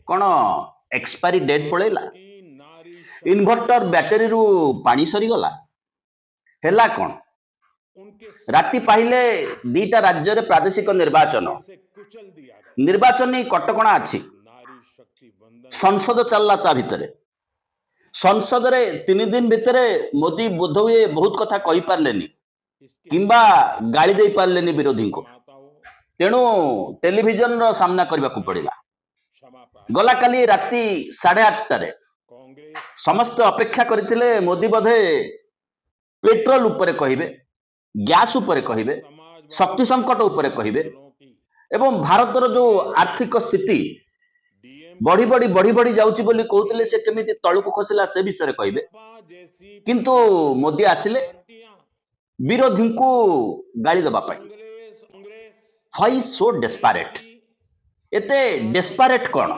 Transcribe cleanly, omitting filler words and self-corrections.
कौन expiry date पड़ेला inverter battery रु पानी सरीगला है कौन राति पाहिले दीटा राज्य रे प्रादेशिक निर्वाचन कटकणा अच्छी संसद चलला ता भितर संसद रे 3 दिन भितर मोदी बोध हुए बहुत कथा कही पारलेनी किंबा गाली दे पारलेनी विरोधी को तेणु टेलीविजन रो सामना करबा को पड़िला गला काली राति 8:30 समस्त अपेक्षा करथिले मोदी बोधे पेट्रोल उपरे कहिबे गैस उपरे कहिबे शक्ति संकट उपरे कहिबे एवं भारतर जो आर्थिक स्थिति बढ़ी बढ़ी बढ़ी बढ़ी जाउची बोली कहउतले से केमिति तळुको खसिला से विषय कहिबे किंतु मोदी आसिले विरोधी को गाली दबा पाई व्हाई सो डेस्परेट एते डेस्परेट कोन